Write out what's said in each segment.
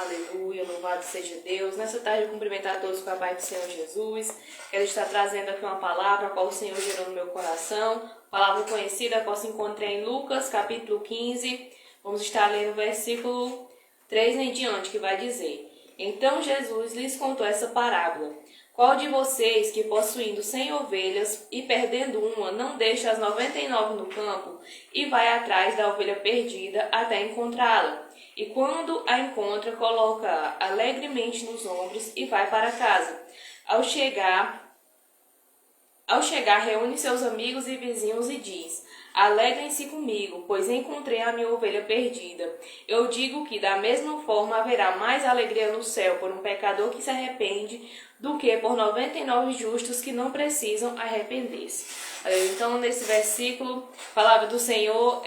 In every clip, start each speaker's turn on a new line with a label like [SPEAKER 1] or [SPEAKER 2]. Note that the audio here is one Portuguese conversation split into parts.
[SPEAKER 1] Aleluia, louvado seja Deus. Nessa tarde eu cumprimentar a todos com a paz do Senhor Jesus. Quero estar trazendo aqui uma palavra a qual o Senhor gerou no meu coração. Palavra conhecida, a qual se encontra em Lucas, capítulo 15. Vamos estar lendo o versículo 3 em diante, que vai dizer: Então Jesus lhes contou essa parábola. Qual de vocês que, possuindo 100 ovelhas e perdendo uma, não deixa as 99 no campo e vai atrás da ovelha perdida até encontrá-la? E quando a encontra, coloca-a alegremente nos ombros e vai para casa. Ao chegar, reúne seus amigos e vizinhos e diz: Alegrem-se comigo, pois encontrei a minha ovelha perdida. Eu digo que da mesma forma haverá mais alegria no céu por um pecador que se arrepende do que por 99 justos que não precisam arrepender-se. Então, nesse versículo, a palavra do Senhor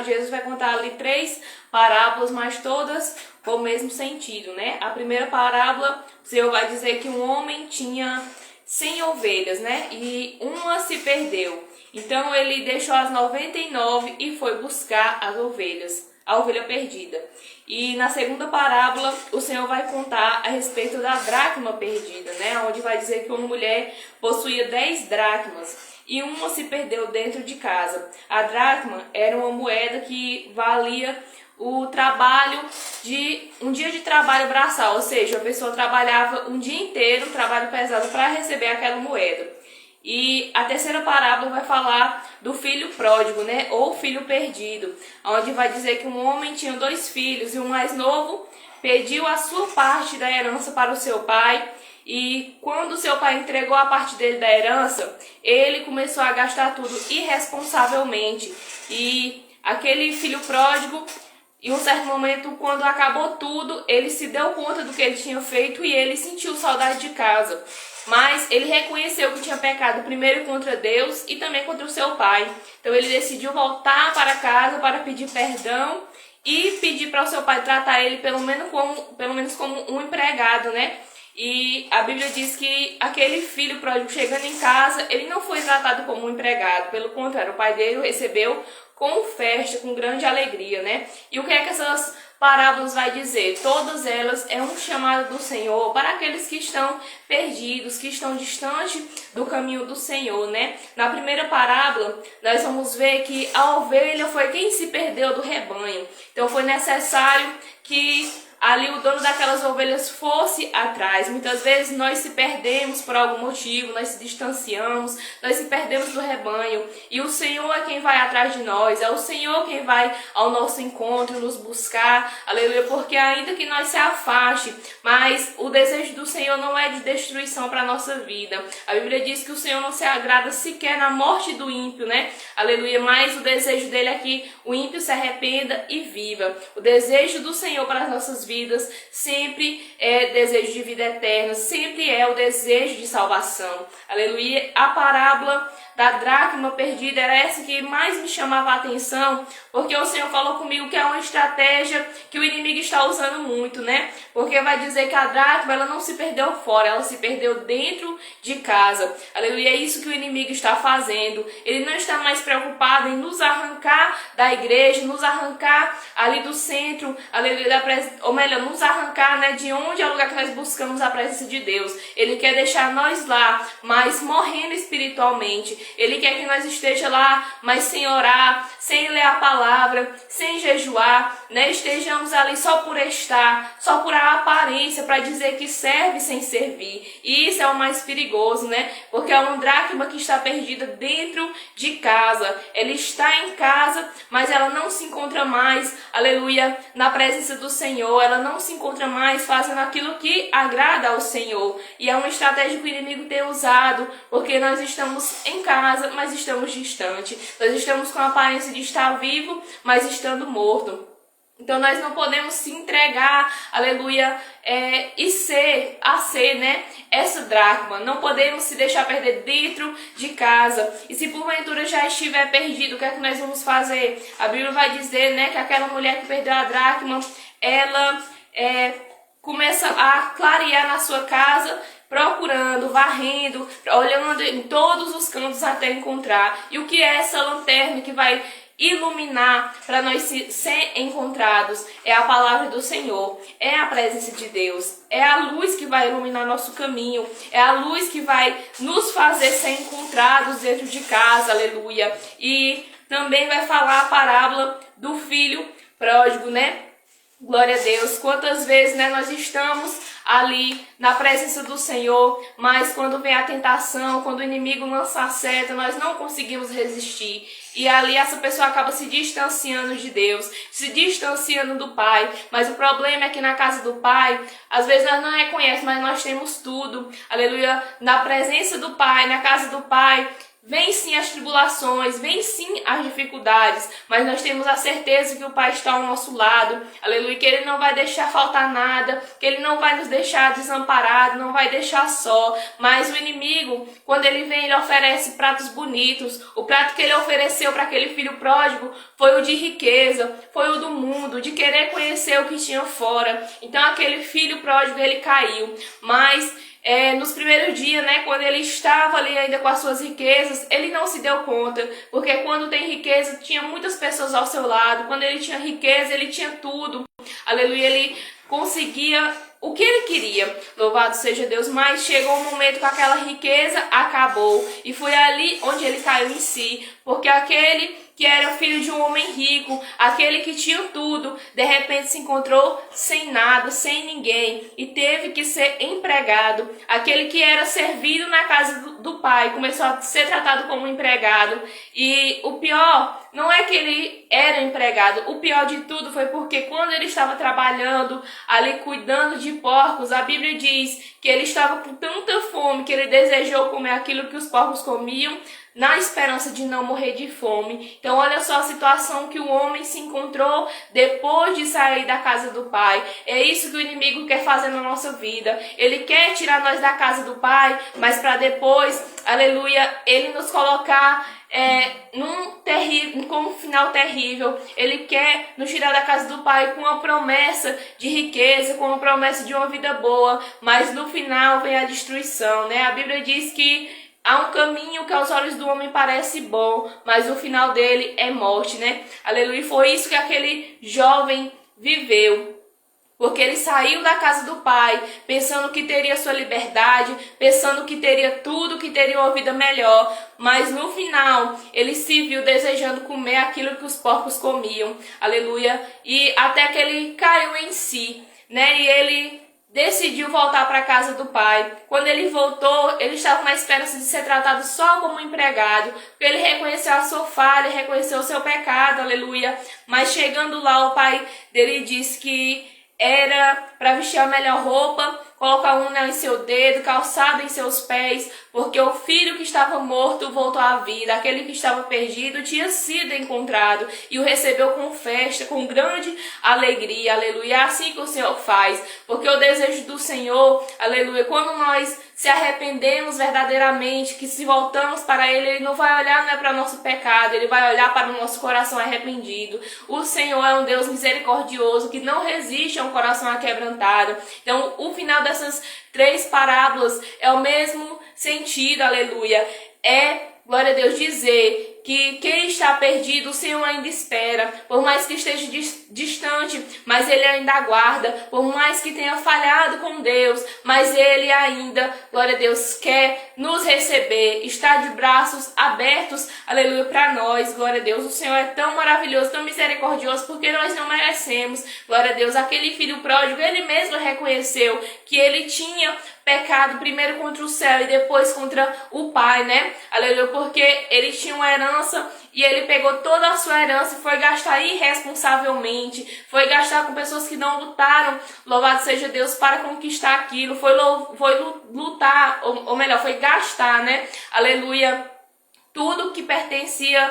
[SPEAKER 1] Jesus vai contar ali 3 parábolas, mas todas com o mesmo sentido, né? A primeira parábola, o Senhor vai dizer que um homem tinha 100 ovelhas, né? E uma se perdeu. Então ele deixou as 99 e foi buscar as ovelhas, a ovelha perdida. E na segunda parábola, o Senhor vai contar a respeito da dracma perdida, né? Onde vai dizer que uma mulher possuía 10 dracmas e uma se perdeu dentro de casa. A dracma era uma moeda que valia o trabalho de um dia de trabalho braçal, ou seja, a pessoa trabalhava um dia inteiro, trabalho pesado, para receber aquela moeda. E a terceira parábola vai falar do filho pródigo, né, ou filho perdido, onde vai dizer que um homem tinha 2 filhos e o mais novo pediu a sua parte da herança para o seu pai. E quando seu pai entregou a parte dele da herança, ele começou a gastar tudo irresponsavelmente. E aquele filho pródigo, em um certo momento, quando acabou tudo, ele se deu conta do que ele tinha feito e ele sentiu saudade de casa. Mas ele reconheceu que tinha pecado primeiro contra Deus e também contra o seu pai. Então ele decidiu voltar para casa para pedir perdão e pedir para o seu pai tratar ele pelo menos como um empregado, né? E a Bíblia diz que aquele filho pródigo, chegando em casa, ele não foi tratado como um empregado. Pelo contrário, o pai dele o recebeu com festa, com grande alegria, né? E o que é que essas parábolas vai dizer? Todas elas é um chamado do Senhor para aqueles que estão perdidos, que estão distante do caminho do Senhor, né? Na primeira parábola, nós vamos ver que a ovelha foi quem se perdeu do rebanho. Então foi necessário que ali o dono daquelas ovelhas fosse atrás. Muitas vezes nós se perdemos por algum motivo, nós se distanciamos, nós se perdemos do rebanho. E o Senhor é quem vai atrás de nós, é o Senhor quem vai ao nosso encontro, nos buscar, aleluia, porque ainda que nós se afaste, mas o desejo do Senhor não é de destruição para a nossa vida. A Bíblia diz que o Senhor não se agrada sequer na morte do ímpio, né? Aleluia, mas o desejo dele é que o ímpio se arrependa e viva. O desejo do Senhor para as nossas vidas sempre é desejo de vida eterna, sempre é o desejo de salvação. Aleluia. A parábola da dracma perdida era essa que mais me chamava a atenção, porque o Senhor falou comigo que é uma estratégia que o inimigo está usando muito, né? Porque vai dizer que a dracma, ela não se perdeu fora, ela se perdeu dentro de casa. Aleluia, é isso que o inimigo está fazendo. Ele não está mais preocupado em nos arrancar da igreja, nos arrancar ali do centro, aleluia, ou melhor, nos arrancar, né, de onde é o lugar que nós buscamos a presença de Deus. Ele quer deixar nós lá, mas morrendo espiritualmente. Ele quer que nós esteja lá, mas sem orar, sem ler a palavra, sem jejuar, né? Estejamos ali só por estar, só por a aparência, para dizer que serve sem servir. E isso é o mais perigoso, né? Porque é uma dracma que está perdida dentro de casa. Ela está em casa, mas ela não se encontra mais, aleluia, na presença do Senhor. Ela não se encontra mais fazendo aquilo que agrada ao Senhor. E é uma estratégia que o inimigo tem usado, porque nós estamos em casa, mas estamos distantes. Nós estamos com a aparência de estar vivo, mas estando morto. Então nós não podemos se entregar, aleluia, e ser, né, essa dracma. Não podemos se deixar perder dentro de casa. E se porventura já estiver perdido, o que é que nós vamos fazer? A Bíblia vai dizer, né, que aquela mulher que perdeu a dracma, ela começa a clarear na sua casa, procurando, varrendo, olhando em todos os cantos até encontrar. E o que é essa lanterna que vai iluminar para nós ser encontrados é a palavra do Senhor, é a presença de Deus, é a luz que vai iluminar nosso caminho, é a luz que vai nos fazer ser encontrados dentro de casa, aleluia. E também vai falar a parábola do filho pródigo, né? Glória a Deus. Quantas vezes, né, nós estamos ali na presença do Senhor, mas quando vem a tentação, quando o inimigo lança a seta, nós não conseguimos resistir. E ali essa pessoa acaba se distanciando de Deus, se distanciando do Pai. Mas o problema é que na casa do Pai, às vezes nós não reconhecemos, mas nós temos tudo. Aleluia. Na presença do Pai, na casa do Pai, vem sim as tribulações, vem sim as dificuldades, mas nós temos a certeza que o Pai está ao nosso lado, aleluia, que Ele não vai deixar faltar nada, que Ele não vai nos deixar desamparados, não vai deixar só. Mas o inimigo, quando ele vem, ele oferece pratos bonitos. O prato que ele ofereceu para aquele filho pródigo foi o de riqueza, foi o do mundo, de querer conhecer o que tinha fora. Então aquele filho pródigo, ele caiu, mas nos primeiros dias, né, quando ele estava ali ainda com as suas riquezas, ele não se deu conta, porque quando tem riqueza, tinha muitas pessoas ao seu lado. Quando ele tinha riqueza, ele tinha tudo, aleluia, ele conseguia o que ele queria, louvado seja Deus. Mas chegou um momento que aquela riqueza acabou, e foi ali onde ele caiu em si, porque aquele que era filho de um homem rico, aquele que tinha tudo, de repente se encontrou sem nada, sem ninguém, e teve que ser empregado. Aquele que era servido na casa do pai começou a ser tratado como empregado. E o pior não é que ele era empregado, o pior de tudo foi porque quando ele estava trabalhando ali cuidando de porcos, a Bíblia diz que ele estava com tanta fome que ele desejou comer aquilo que os porcos comiam, na esperança de não morrer de fome. Então olha só a situação que o homem se encontrou depois de sair da casa do Pai. É isso que o inimigo quer fazer na nossa vida. Ele quer tirar nós da casa do Pai, mas para depois, aleluia, ele nos colocar com um final terrível. Ele quer nos tirar da casa do Pai com uma promessa de riqueza, com uma promessa de uma vida boa, mas no final vem a destruição, né? A Bíblia diz que há um caminho que aos olhos do homem parece bom, mas o final dele é morte, né? Aleluia. Foi isso que aquele jovem viveu. Porque ele saiu da casa do pai, pensando que teria sua liberdade, pensando que teria tudo, que teria uma vida melhor. Mas no final, ele se viu desejando comer aquilo que os porcos comiam. Aleluia. E até que ele caiu em si, né? E ele decidiu voltar para a casa do pai. Quando ele voltou, ele estava na esperança de ser tratado só como empregado, porque ele reconheceu a sua falha, reconheceu o seu pecado, aleluia. Mas chegando lá, o pai dele disse que era para vestir a melhor roupa, colocar um anel em seu dedo, calçado em seus pés, porque o filho que estava morto voltou à vida, aquele que estava perdido tinha sido encontrado, e o recebeu com festa, com grande alegria, aleluia. É assim que o Senhor faz, porque o desejo do Senhor, aleluia, quando nós se arrependemos verdadeiramente, que se voltamos para Ele não vai olhar, não é para o nosso pecado, Ele vai olhar para o nosso coração arrependido. O Senhor é um Deus misericordioso, que não resiste a um coração aquebrantado. Então, o final dessas 3 parábolas é o mesmo sentido, aleluia. Glória a Deus, dizer que quem está perdido, o Senhor ainda espera, por mais que esteja distante, mas Ele ainda aguarda, por mais que tenha falhado com Deus, mas Ele ainda, glória a Deus, quer nos receber, está de braços abertos, aleluia, para nós, glória a Deus. O Senhor é tão maravilhoso, tão misericordioso, porque nós não merecemos, glória a Deus. Aquele filho pródigo, ele mesmo reconheceu que ele tinha pecado primeiro contra o céu e depois contra o Pai, né? Aleluia, porque ele tinha uma herança e ele pegou toda a sua herança e foi gastar irresponsavelmente, foi gastar com pessoas que não lutaram, louvado seja Deus, para conquistar aquilo, foi lutar, ou melhor, foi gastar, né? Aleluia, tudo que pertencia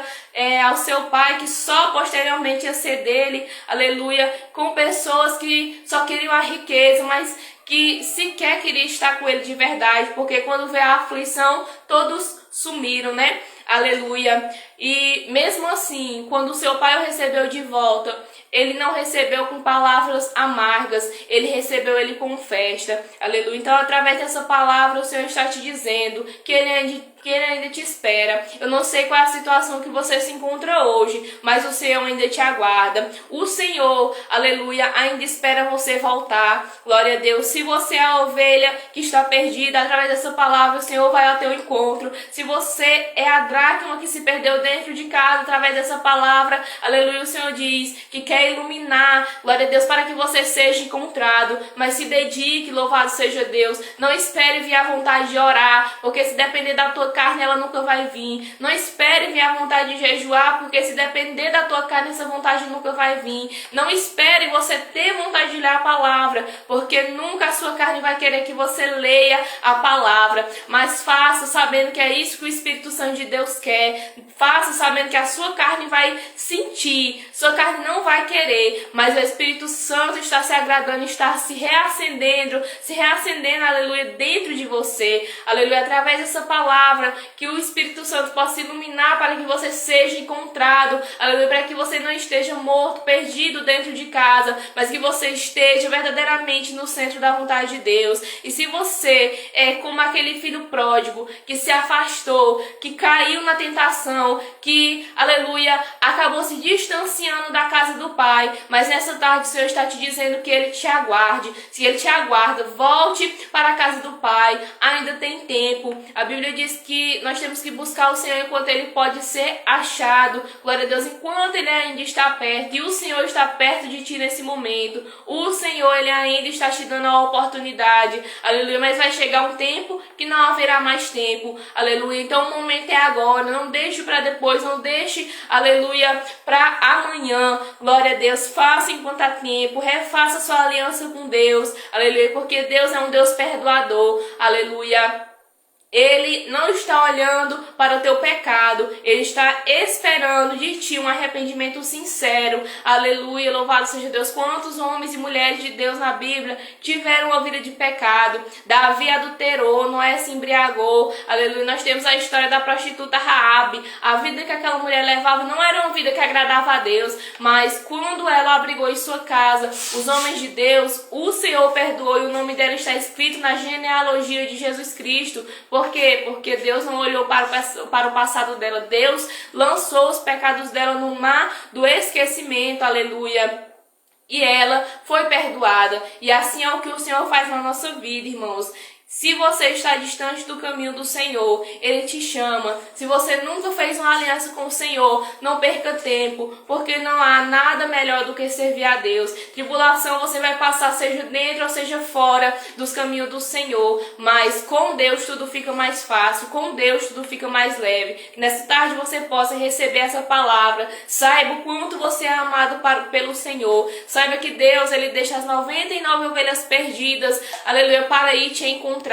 [SPEAKER 1] ao seu pai, que só posteriormente ia ser dele, aleluia, com pessoas que só queriam a riqueza, mas que sequer queria estar com ele de verdade, porque quando veio a aflição, todos sumiram, né? Aleluia. E mesmo assim, quando o seu pai o recebeu de volta, ele não recebeu com palavras amargas, ele recebeu ele com festa. Aleluia. Então, através dessa palavra, o Senhor está te dizendo que ele que Ele ainda te espera. Eu não sei qual é a situação que você se encontra hoje, mas o Senhor ainda te aguarda. O Senhor, aleluia, ainda espera você voltar. Glória a Deus. Se você é a ovelha que está perdida, através dessa palavra, o Senhor vai ao teu encontro. Se você é a dracma que se perdeu dentro de casa, através dessa palavra, aleluia, o Senhor diz que quer iluminar, glória a Deus, para que você seja encontrado. Mas se dedique, louvado seja Deus. Não espere vir a vontade de orar, porque se depender da tua carne, ela nunca vai vir. Não espere vir a vontade de jejuar, porque se depender da tua carne, essa vontade nunca vai vir. Não espere você ter vontade de ler a palavra, porque nunca a sua carne vai querer que você leia a palavra. Mas faça sabendo que é isso que o Espírito Santo de Deus quer. Faça sabendo que a sua carne vai sentir, sua carne não vai querer, mas o Espírito Santo está se agradando, está se reacendendo, aleluia, dentro de você, aleluia, através dessa palavra, que o Espírito Santo possa iluminar para que você seja encontrado, aleluia, para que você não esteja morto, perdido dentro de casa, mas que você esteja verdadeiramente no centro da vontade de Deus. E se você é como aquele filho pródigo que se afastou, que caiu na tentação, que, aleluia, acabou se distanciando da casa do Pai, mas nessa tarde o Senhor está te dizendo que Ele te aguarde. Se Ele te aguarda, volte para a casa do Pai, ainda tem tempo. A Bíblia diz que nós temos que buscar o Senhor enquanto Ele pode ser achado, glória a Deus, enquanto Ele ainda está perto, e o Senhor está perto de ti nesse momento. O Senhor, Ele ainda está te dando a oportunidade, aleluia, mas vai chegar um tempo que não haverá mais tempo, aleluia, então o momento é agora, não deixe para depois, não deixe, aleluia, para amanhã, glória a Deus, faça enquanto há tempo, refaça sua aliança com Deus, aleluia, porque Deus é um Deus perdoador, aleluia. Ele não está olhando para o teu pecado, Ele está esperando de ti um arrependimento sincero. Aleluia, louvado seja Deus. Quantos homens e mulheres de Deus na Bíblia tiveram uma vida de pecado? Davi adulterou, Noé se embriagou. Aleluia, nós temos a história da prostituta Raabe. A vida que aquela mulher levava não era uma vida que agradava a Deus, mas quando ela abrigou em sua casa os homens de Deus, o Senhor perdoou e o nome dela está escrito na genealogia de Jesus Cristo. Por quê? Porque Deus não olhou para o passado dela. Deus lançou os pecados dela no mar do esquecimento. Aleluia. E ela foi perdoada. E assim é o que o Senhor faz na nossa vida, irmãos. Se você está distante do caminho do Senhor, Ele te chama. Se você nunca fez uma aliança com o Senhor, não perca tempo, porque não há nada melhor do que servir a Deus. Tribulação você vai passar, seja dentro ou seja fora dos caminhos do Senhor, mas com Deus tudo fica mais fácil, com Deus tudo fica mais leve. Que nessa tarde você possa receber essa palavra. Saiba o quanto você é amado pelo Senhor. Saiba que Deus, Ele deixa as 99 ovelhas perdidas, aleluia, para ir te encontrar.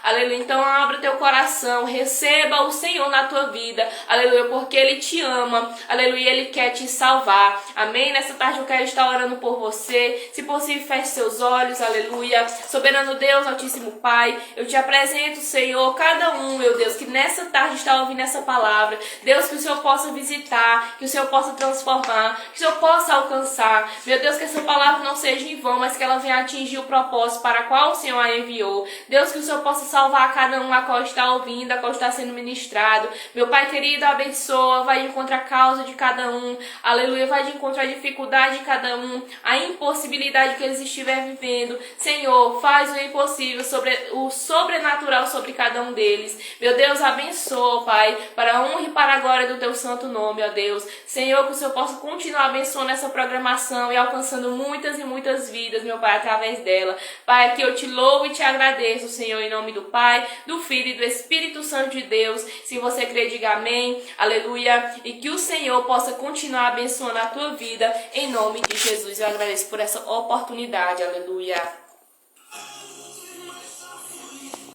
[SPEAKER 1] Aleluia, então abra teu coração, receba o Senhor na tua vida, aleluia, porque Ele te ama, aleluia, Ele quer te salvar, amém? Nessa tarde eu quero estar orando por você, se possível feche seus olhos, aleluia. Soberano Deus, Altíssimo Pai, eu te apresento, Senhor, cada um, meu Deus, que nessa tarde está ouvindo essa palavra, Deus, que o Senhor possa visitar, que o Senhor possa transformar, que o Senhor possa alcançar, meu Deus, que essa palavra não seja em vão, mas que ela venha atingir o propósito para qual o Senhor a enviou, Deus, que o Senhor possa salvar cada um a qual está ouvindo, a qual está sendo ministrado. Meu Pai querido, abençoa, vai de encontro à causa de cada um, aleluia, vai de encontro à dificuldade de cada um, a impossibilidade que eles estiverem vivendo. Senhor, faz o impossível, o sobrenatural sobre cada um deles. Meu Deus, abençoa, Pai, para a honra e para a glória do Teu santo nome, ó Deus. Senhor, que o Senhor possa continuar abençoando essa programação e alcançando muitas e muitas vidas, meu Pai, através dela. Pai, aqui eu te louvo e te agradeço, Senhor, em nome do Pai, do Filho e do Espírito Santo de Deus. Se você crê, diga amém, aleluia, e que o Senhor possa continuar abençoando a tua vida, em nome de Jesus. Eu agradeço por essa oportunidade, aleluia.